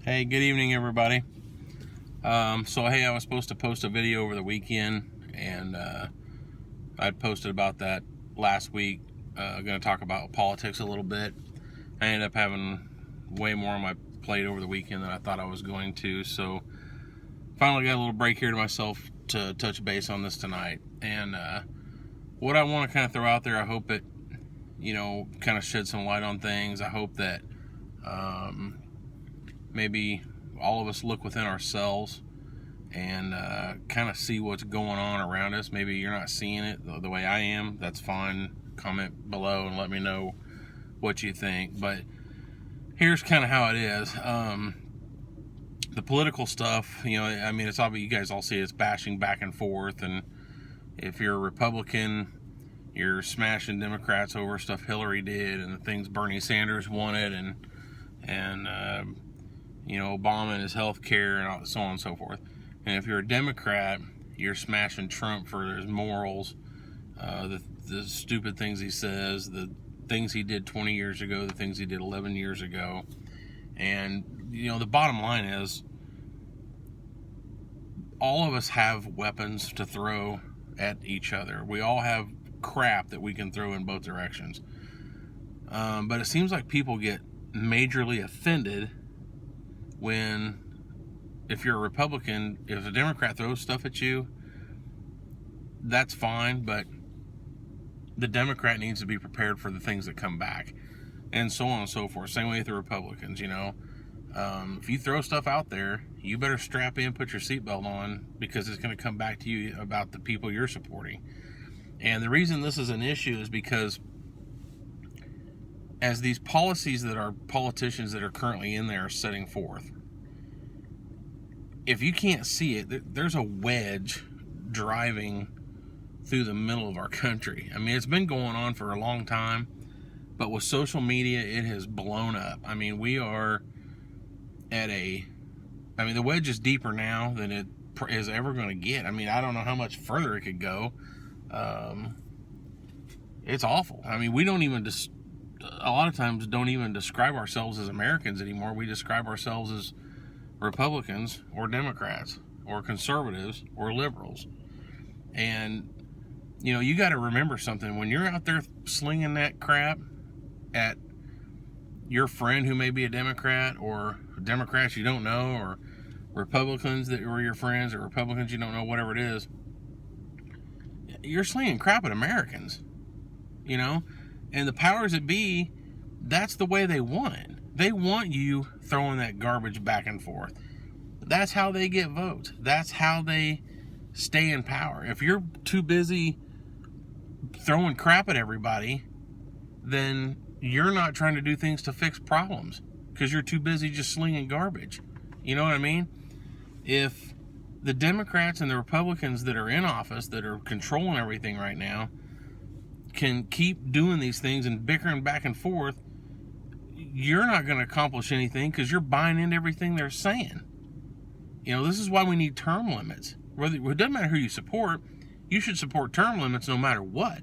Hey, good evening, everybody. Hey, I was supposed to post a video over the weekend, and I'd posted about that last week. Going to talk about politics a little bit. I ended up having way more on my plate over the weekend than I thought I was going to, so finally got a little break here to myself to touch base on this tonight. And what I want to kind of throw out there, I hope it, kind of shed some light on things. I hope that maybe all of us look within ourselves and kind of see what's going on around us. Maybe you're not seeing it the way I am. That's fine. Comment below and let me know what you think. But here's kind of how it is. The political stuff, it's obvious. You guys all see it's bashing back and forth. And if you're a Republican, you're smashing Democrats over stuff Hillary did and the things Bernie Sanders wanted, and Obama and his health care and so on and so forth. And if you're a Democrat, you're smashing Trump for his morals, the stupid things he says, the things he did 20 years ago, the things he did 11 years ago. And, the bottom line is all of us have weapons to throw at each other. We all have crap that we can throw in both directions. But it seems like people get majorly offended when, if you're a Republican, if a Democrat throws stuff at you, that's fine, but the Democrat needs to be prepared for the things that come back, and so on and so forth. Same way with the Republicans, if you throw stuff out there, you better strap in, put your seatbelt on, because it's going to come back to you about the people you're supporting. And the reason this is an issue is because as these policies that our politicians that are currently in there are setting forth, if you can't see it, there's a wedge driving through the middle of our country. I mean, it's been going on for a long time, but with social media, it has blown up. I mean, we are the wedge is deeper now than it is ever going to get. I mean, I don't know how much further it could go. It's awful. I mean, we don't even a lot of times don't even describe ourselves as Americans anymore. We describe ourselves as Republicans or Democrats or conservatives or liberals. And you got to remember something. When you're out there slinging that crap at your friend who may be a Democrat, or Democrats you don't know, or Republicans that were your friends, or Republicans you don't know, whatever it is, you're slinging crap at Americans. And the powers that be, that's the way they want it. They want you throwing that garbage back and forth. That's how they get votes. That's how they stay in power. If you're too busy throwing crap at everybody, then you're not trying to do things to fix problems, because you're too busy just slinging garbage. You know what I mean? If the Democrats and the Republicans that are in office, that are controlling everything right now, can keep doing these things and bickering back and forth, you're not going to accomplish anything, because you're buying into everything they're saying. This is why we need term limits. It doesn't matter who you support, you should support term limits no matter what,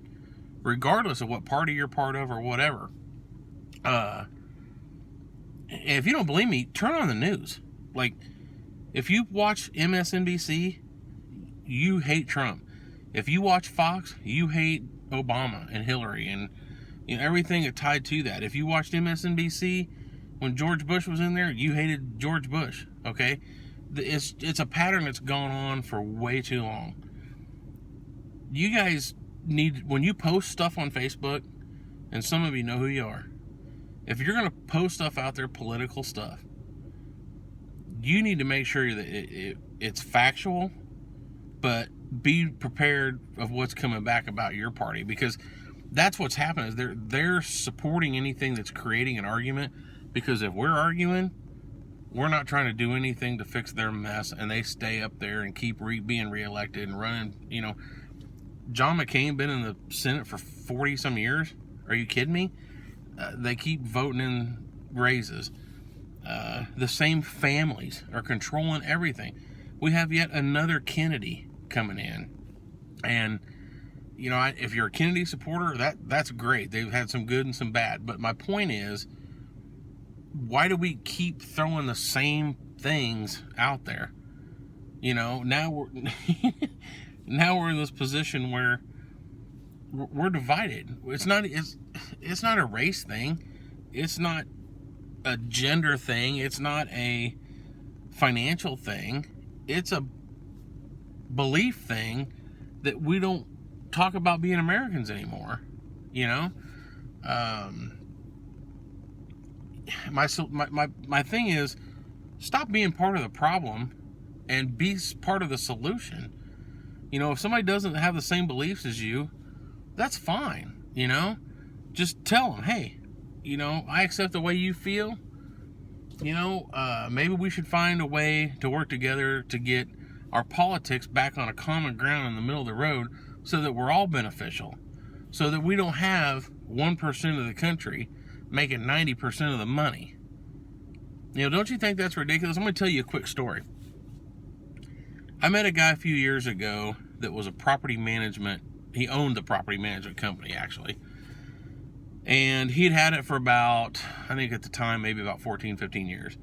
regardless of what party you're part of or whatever. If you don't believe me, turn on the news. Like, if you watch MSNBC, you hate Trump. If you watch Fox, you hate Obama and Hillary and everything that tied to that. If you watched MSNBC when George Bush was in there, you hated George Bush. Okay, it's a pattern that's gone on for way too long. You guys need, when you post stuff on Facebook, and some of you know who you are, if you're going to post stuff out there, political stuff, you need to make sure that it's factual, but be prepared of what's coming back about your party, because that's what's happening. Is they're supporting anything that's creating an argument, because if we're arguing, we're not trying to do anything to fix their mess, and they stay up there and keep being reelected and running. John McCain been in the Senate for 40 some years. Are you kidding me? They keep voting in raises. The same families are controlling everything. We have yet another Kennedy coming in, and if you're a Kennedy supporter, that's great. They've had some good and some bad, but my point is, why do we keep throwing the same things out there? You know, now we're now we're in this position where we're divided. It's not a race thing. It's not a gender thing. It's not a financial thing. It's a belief thing that we don't talk about being Americans anymore. You know, my thing is, stop being part of the problem and be part of the solution. You know, if somebody doesn't have the same beliefs as you, that's fine. You know, just tell them, hey, you know, I accept the way you feel. You know, maybe we should find a way to work together to get our politics back on a common ground in the middle of the road so that we're all beneficial. So that we don't have 1% of the country making 90% of the money. You know, don't you think that's ridiculous? I'm going to tell you a quick story. I met a guy a few years ago that was a property management. He owned the property management company, actually. And he'd had it for about, I think at the time, maybe about 14, 15 years.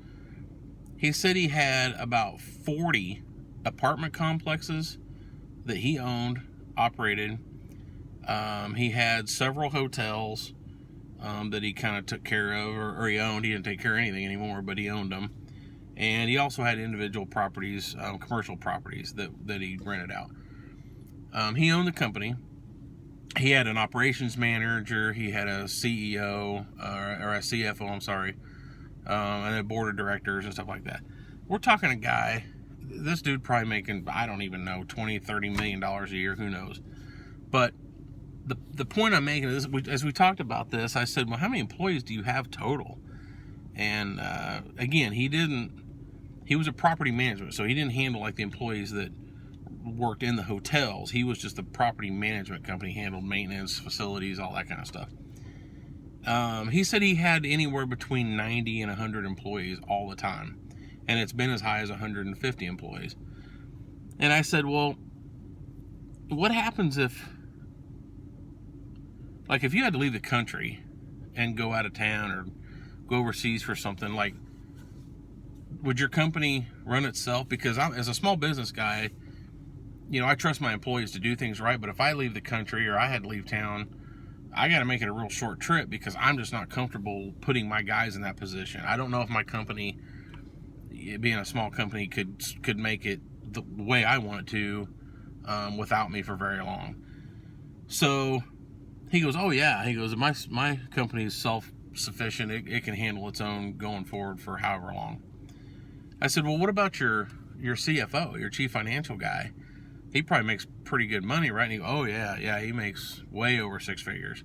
He said he had about 40 apartment complexes that he owned, operated. He had several hotels that he kind of took care of, or he owned. He didn't take care of anything anymore, but he owned them. And he also had individual properties, commercial properties that he rented out. He owned the company. He had an operations manager. He had a CEO, or a CFO, I'm sorry, and a board of directors and stuff like that. We're talking a guy, this dude probably making, I don't even know, $20, $30 million a year, who knows. But the point I'm making is, as we talked about this, I said, well, how many employees do you have total? And again, he was a property management, so he didn't handle like the employees that worked in the hotels. He was just a property management company, handled maintenance, facilities, all that kind of stuff. He said he had anywhere between 90 and 100 employees all the time, and it's been as high as 150 employees. And I said, well, what happens if you had to leave the country and go out of town or go overseas for something, like, would your company run itself? Because as a small business guy, you know, I trust my employees to do things right, but if I leave the country or I had to leave town, I got to make it a real short trip because I'm just not comfortable putting my guys in that position. I don't know if my company, being a small company, could make it the way I want it to without me for very long. So he goes, oh yeah, he goes, my company is self-sufficient. It can handle its own going forward for however long. I said, well, what about your CFO, your chief financial guy? He probably makes pretty good money, right? And he goes, oh yeah, he makes way over 6 figures.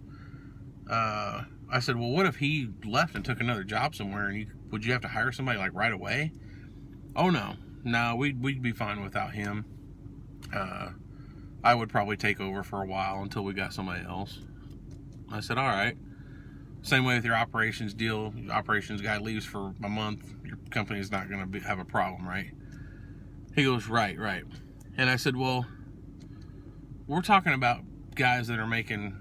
I said, well, what if he left and took another job somewhere, and would you have to hire somebody like right away? Oh no, we'd be fine without him. I would probably take over for a while until we got somebody else. I said, all right. Same way with your operations deal. Your operations guy leaves for a month, your company's not going to have a problem, right? He goes, right. And I said, well, we're talking about guys that are making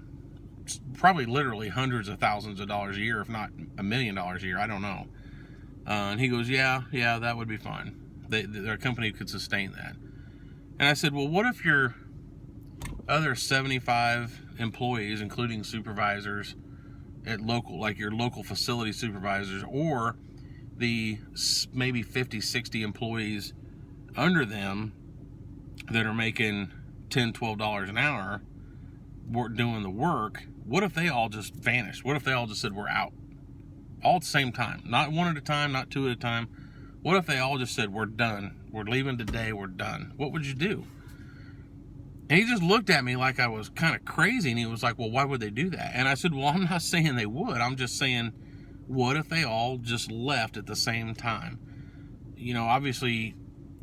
probably literally hundreds of thousands of dollars a year, if not $1 million a year. I don't know. And he goes, yeah, that would be fine. Their company could sustain that. And I said, well, what if your other 75 employees, including supervisors at your local facility supervisors, or the maybe 50, 60 employees under them that are making $10, $12 an hour doing the work, what if they all just vanished? What if they all just said, we're out? All at the same time. Not one at a time, not two at a time. What if they all just said, we're done? We're leaving today, we're done. What would you do? And he just looked at me like I was kind of crazy, and he was like, well, why would they do that? And I said, well, I'm not saying they would. I'm just saying, what if they all just left at the same time? You know, obviously,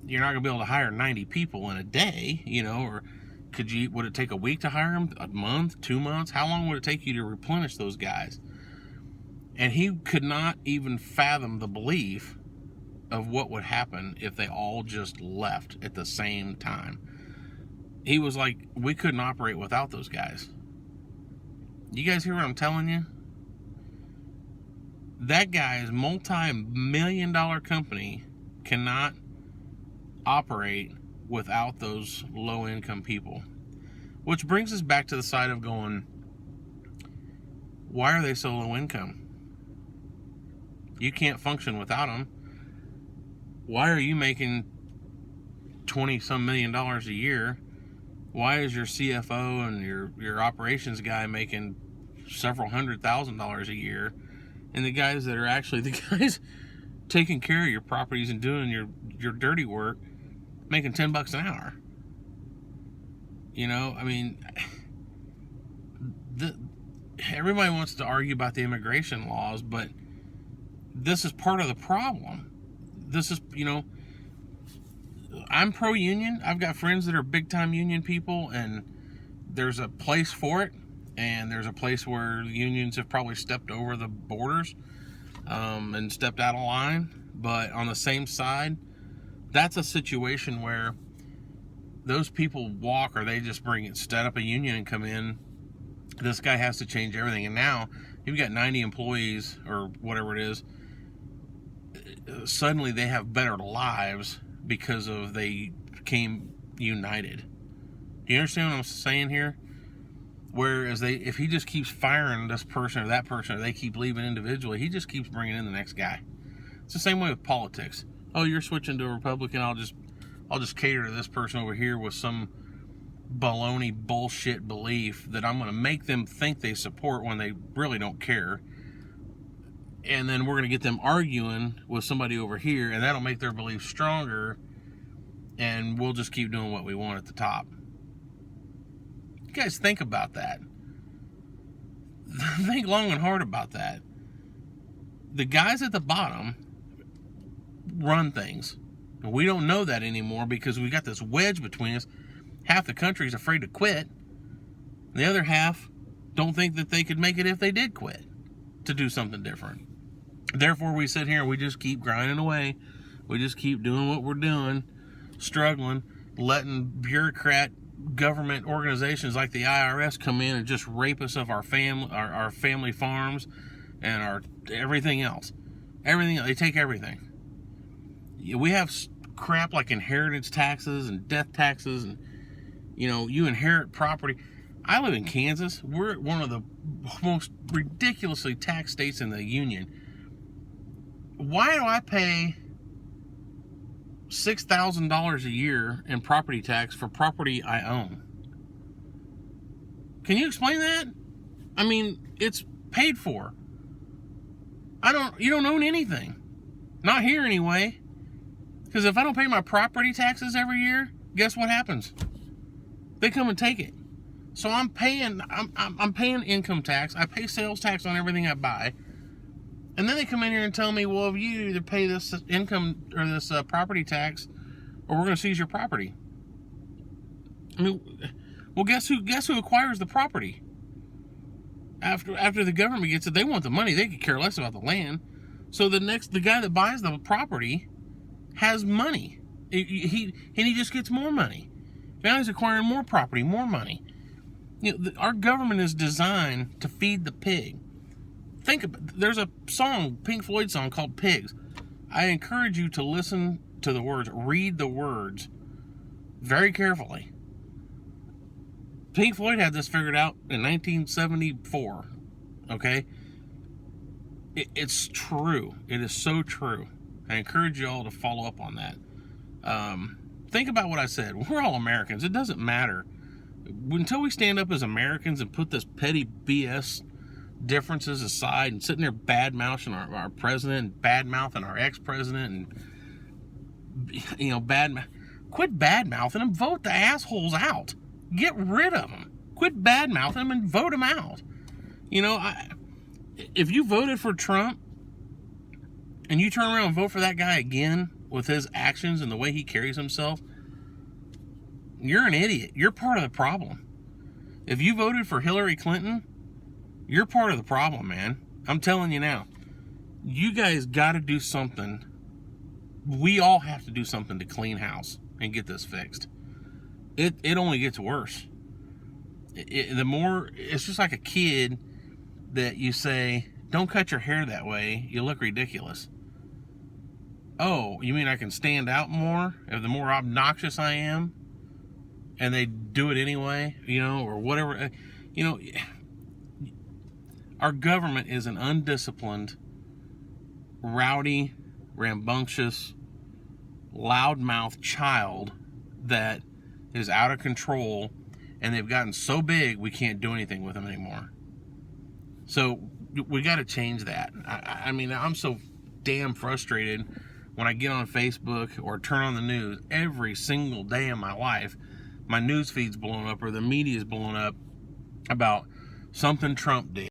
you're not going to be able to hire 90 people in a day, you know, or would it take a week to hire them? A month? 2 months? How long would it take you to replenish those guys? And he could not even fathom the belief of what would happen if they all just left at the same time. He was like, we couldn't operate without those guys. You guys hear what I'm telling you? That guy's multi-million-dollar company cannot operate without those low-income people. Which brings us back to the side of going, why are they so low income? You can't function without them. Why are you making 20-some million dollars a year? Why is your CFO and your operations guy making several $100,000 a year? And the guys that are actually the guys taking care of your properties and doing your dirty work, making $10 an hour. You know, I mean, everybody wants to argue about the immigration laws, but this is part of the problem. This is, you know, I'm pro-union. I've got friends that are big-time union people, and there's a place for it, and there's a place where unions have probably stepped over the borders and stepped out of line. But on the same side, that's a situation where those people walk, or they just set up a union and come in. This guy has to change everything. And now you've got 90 employees or whatever it is. Suddenly they have better lives because of they became united. Do you understand what I'm saying here? Whereas if he just keeps firing this person or that person, or they keep leaving individually, he just keeps bringing in the next guy. It's the same way with politics. Oh, you're switching to a Republican. I'll just cater to this person over here with some baloney bullshit belief that I'm going to make them think they support when they really don't care. And then we're going to get them arguing with somebody over here, and that'll make their belief stronger, and we'll just keep doing what we want at the top. You guys think about that. Think long and hard about that. The guys at the bottom run things. And we don't know that anymore because we got this wedge between us. Half the country's afraid to quit. The other half don't think that they could make it if they did quit to do something different. Therefore, we sit here and we just keep grinding away. We just keep doing what we're doing, struggling, letting bureaucrat government organizations like the IRS come in and just rape us of our family farms and our everything else. They take everything. We have crap like inheritance taxes and death taxes, and you inherit property. I live in Kansas. We're one of the most ridiculously taxed states in the union. Why do I pay $6,000 a year in property tax for property I own? Can you explain that? I mean, it's paid for. You don't own anything. Not here anyway. Because if I don't pay my property taxes every year, guess what happens? They come and take it. So I'm paying income tax. I pay sales tax on everything I buy. And then they come in here and tell me, well, if you either pay this income or this property tax, or we're going to seize your property. I mean, well, guess who acquires the property? After the government gets it, they want the money. They could care less about the land. So the guy that buys the property has money. He just gets more money. Now he's acquiring more property, more money. Our government is designed to feed the pig. There's a song, Pink Floyd song called Pigs. I encourage you to listen to the words, read the words very carefully. Pink Floyd had this figured out in 1974, okay? It's true. It is so true. I encourage you all to follow up on that. Think about what I said. We're all Americans. It doesn't matter. Until we stand up as Americans and put this petty BS differences aside and sitting there bad-mouthing our president and bad-mouthing our ex-president and, quit bad-mouthing them. Vote the assholes out. Get rid of them. Quit bad-mouthing them and vote them out. If you voted for Trump and you turn around and vote for that guy again with his actions and the way he carries himself, you're an idiot. You're part of the problem. If you voted for Hillary Clinton, you're part of the problem, man. I'm telling you now. You guys got to do something. We all have to do something to clean house and get this fixed. It only gets worse. The more, it's just like a kid that you say, Don't cut your hair that way. You look ridiculous. Oh, you mean I can stand out more if the more obnoxious I am? And they do it anyway, or whatever. Our government is an undisciplined, rowdy, rambunctious, loudmouth child that is out of control, and they've gotten so big we can't do anything with them anymore. So we got to change that. I mean, I'm so damn frustrated when I get on Facebook or turn on the news every single day of my life. My news feed's blowing up or the media's blowing up about something Trump did.